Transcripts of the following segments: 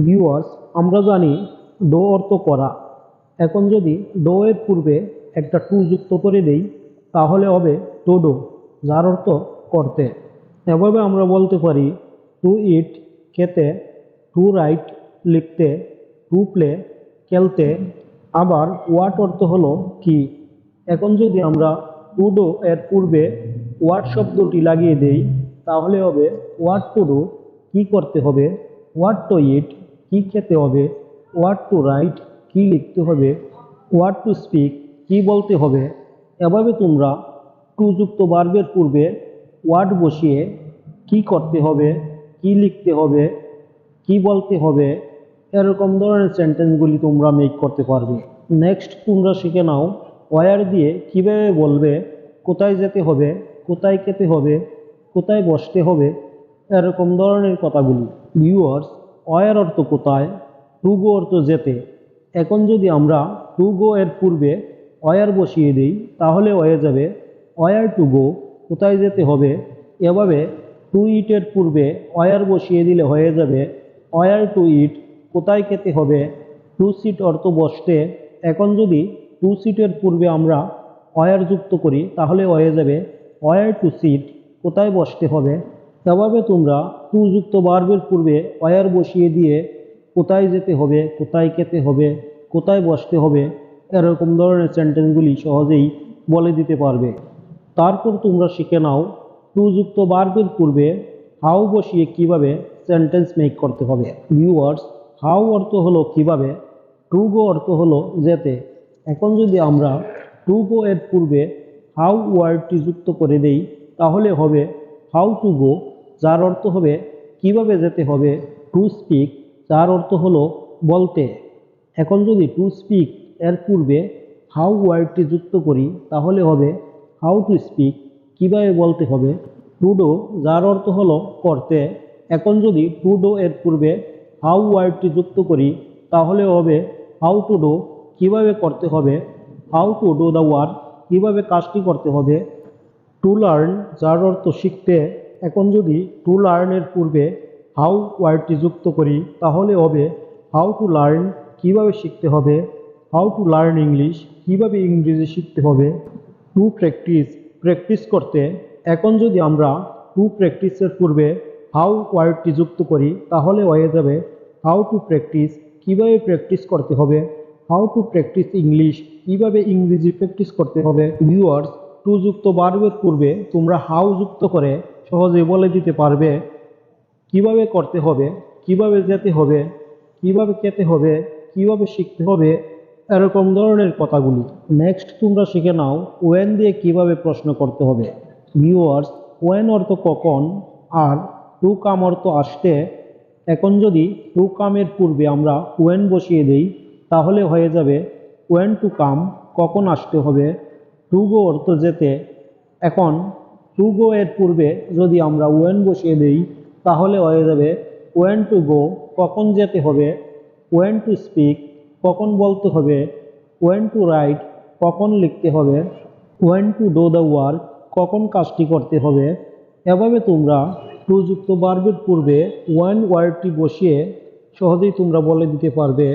Viewers, আমরা জানি do অর্থ করা। এখন যদি ডো এর পূর্বে একটা টু যুক্ত করে দেই তাহলে হবে টু ডো, যার অর্থ করতে। এভাবে আমরা বলতে পারি টু ইট খেতে, টু রাইট লিখতে, টু প্লে খেলতে। আবার ওয়াট অর্থ হলো কি। এখন যদি আমরা টু ডো এর পূর্বে ওয়াট শব্দটি লাগিয়ে দেই তাহলে হবে ওয়াট টু ডু, কি করতে হবে। হোয়াট টু ইট, কি খেতে হবে। হোয়াট টু রাইট, কি লিখতে হবে। হোয়াট টু স্পিক, কি বলতে হবে। এভাবে তোমরা টু যুক্ত ভার্বের পূর্বে ওয়াট বসিয়ে কি করতে হবে, কি লিখতে হবে, কি বলতে হবে, এরকম ধরনের সেন্টেন্সগুলি তোমরা মেক করতে পারবে। নেক্সট তোমরা শিখে নাও ওয়ার দিয়ে কিভাবে বলবে কোথায় যেতে হবে, কোথায় খেতে হবে, কোথায় বসতে হবে, এরকম ধরনের কথাগুলি। ভিউয়ার্স, ওয়ার অর্থ কোথায়, টু গো অর্থ যেতে। এখন যদি আমরা টু গো এর পূর্বে ওয়ার বসিয়ে দিই তাহলে হয়ে যাবে ওয়ার টু গো, কোথায় যেতে হবে। এভাবে টু ইটের পূর্বে ওয়ার বসিয়ে দিলে হয়ে যাবে ওয়ার টু ইট, কোথায় খেতে হবে। টু সিট অর্থ বসতে। এখন যদি টু সিটের পূর্বে আমরা ওয়ার যুক্ত করি তাহলে হয়ে যাবে ওয়ার টু সিট, কোথায় বসতে হবে। এভাবে তোমরা টু যুক্ত ভার্বের পূর্বে ওয়ার বসিয়ে দিয়ে কোথায় যেতে হবে, কোথায় খেতে হবে, কোথায় বসতে হবে, এরকম ধরনের সেন্টেন্সগুলি সহজেই বলে দিতে পারবে। তারপর তোমরা শিখে নাও টু যুক্ত ভার্বের পূর্বে হাউ বসিয়ে কিভাবে সেন্টেন্স মেক করতে হবে। ভিউয়ার্স, হাউ অর্থ হলো কিভাবে, টু গো অর্থ হলো যেতে। এখন যদি আমরা টু গো এর পূর্বে হাউ ওয়ার্ডটি যুক্ত করে দেই তাহলে হবে হাউ টু গো, যার অর্থ হবে কিভাবে যেতে হবে। টু স্পিক, যার অর্থ হলো বলতে। এখন যদি টু স্পিক এর পূর্বে হাউ ওয়ার্ডটি যুক্ত করি তাহলে হবে হাউ টু স্পিক, কিভাবে বলতে হবে। টু ডো, যার অর্থ হলো করতে। এখন যদি টু ডো এর পূর্বে হাউ ওয়ার্ডটি যুক্ত করি তাহলে হবে হাউ টু ডো, কিভাবে করতে হবে। How to do the work, কিভাবে কাজটি করতে হবে। টু লার্ন, যার অর্থ শিখতে। এখন যদি টু লার্নের পূর্বে হাউ ওয়ার্ডটি যুক্ত করি তাহলে হবে হাউ টু লার্ন, কিভাবে শিখতে হবে। হাউ টু লার্ন ইংলিশ, কিভাবে ইংরেজি শিখতে হবে। টু প্র্যাকটিস, প্র্যাকটিস করতে। এখন যদি আমরা টু প্র্যাকটিসের পূর্বে হাউ ওয়ার্ডটি যুক্ত করি তাহলে হয়ে যাবে হাউ টু প্র্যাকটিস, কিভাবে প্র্যাকটিস করতে হবে। হাউ টু প্র্যাকটিস ইংলিশ, কিভাবে ইংরেজি প্র্যাকটিস করতে হবে। ভিউয়ার্স, টু যুক্ত ভার্বের পূর্বে তোমরা হাউ যুক্ত করে সহজে বলে দিতে পারবে কিভাবে করতে হবে, কিভাবে যেতে হবে, কিভাবে খেতে হবে, কিভাবে শিখতে হবে, এরকম ধরনের কথাগুলি। নেক্সট তোমরা শিখে নাও ওয়েন দিয়ে কিভাবে প্রশ্ন করতে হবে। ভিউয়ার্স, ওয়েন অর্থ কখন আর টু কাম অর্থ আসতে। এখন যদি টু কামের পূর্বে আমরা ওয়েন বসিয়ে দেই তাহলে হয়ে যাবে ওয়েন টু কাম, কখন আসতে হবে। টু গো অর্থ যেতে। এখন টু গো এর পূর্বে যদি আমরা ওয়েন বসিয়ে দেই তাহলে হয়ে যাবে ওয়েন টু গো, কখন যেতে হবে। ওয়েন টু স্পিক, কখন বলতে হবে। ওয়েন টু রাইট, কখন লিখতে হবে। Went to do the work, কখন কাজটি করতে হবে। এভাবে তোমরা টু যুক্ত ভার্বের পূর্বে ওয়েন ওয়ার্ডটি বসিয়ে সহজেই তোমরা বলে দিতে পারবে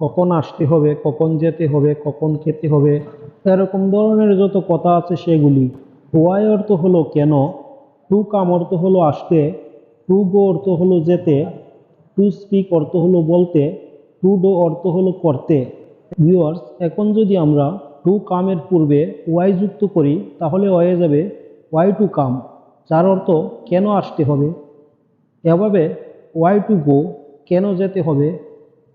কখন আসতে হবে, কখন যেতে হবে, কখন খেতে হবে, এরকম ধরনের যত কথা আছে সেগুলি। ওয়াই অর্থ হলো কেন, টু কাম অর্থ হলো আসতে, টু গো অর্থ হলো যেতে, টু স্পিক অর্থ হলো বলতে, টু ডো অর্থ হলো করতে। ভিউয়ার্স, এখন যদি আমরা টু কামের পূর্বে ওয়াই যুক্ত করি তাহলে হয়ে যাবে ওয়াই টু কাম, যার অর্থ কেন আসতে হবে। এভাবে ওয়াই টু গো, কেন যেতে হবে।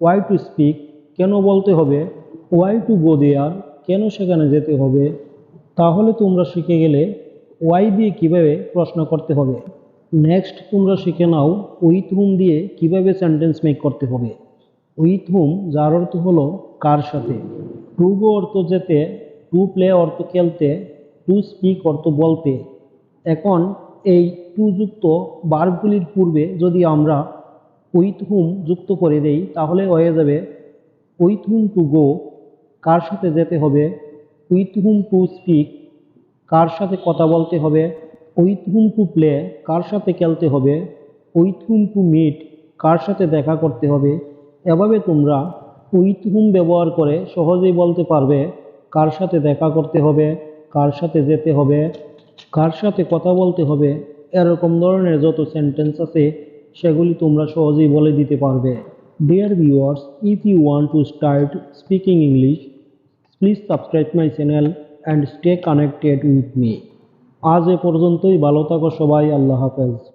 ওয়াই টু স্পিক, কেন বলতে হবে। ওয়াই টু গো দেয়ার, কেন সেখানে যেতে হবে। তাহলে তোমরা শিখে গেলে ওয়াই দিয়ে কিভাবে প্রশ্ন করতে হবে। নেক্সট তোমরা শিখে নাও উইথ হুম দিয়ে কিভাবে সেন্টেন্স মেক করতে হবে। উইথ হুম, যার অর্থ হলো কার সাথে। টু গো অর্থ যেতে, টু প্লে অর্থ খেলতে, টু স্পিক অর্থ বলতে। এখন এই টু যুক্ত ভার্বগুলির পূর্বে যদি আমরা উইথ হুম যুক্ত করে দেই তাহলে হয়ে যাবে উইথ হুম টু গো, কার সাথে যেতে হবে। উইথ হুম টু স্পিক, কার সাথে কথা বলতে হবে। উইথ হুম টু প্লে, কার সাথে খেলতে হবে। উইথ হুম টু মিট, কার সাথে দেখা করতে হবে। এভাবে তোমরা উইথ হুম ব্যবহার করে সহজেই বলতে পারবে কার সাথে দেখা করতে হবে, কার সাথে যেতে হবে, কার সাথে কথা বলতে হবে। এরকম ধরনের যত সেন্টেন্স আছে সেগুলি তোমরা সহজেই বলে দিতে পারবে। Dear viewers, if you want to start speaking English, please subscribe my channel and stay connected with me. আজ এ পর্যন্তই, ভালো থাকো সবাই, আল্লাহ হাফেজ।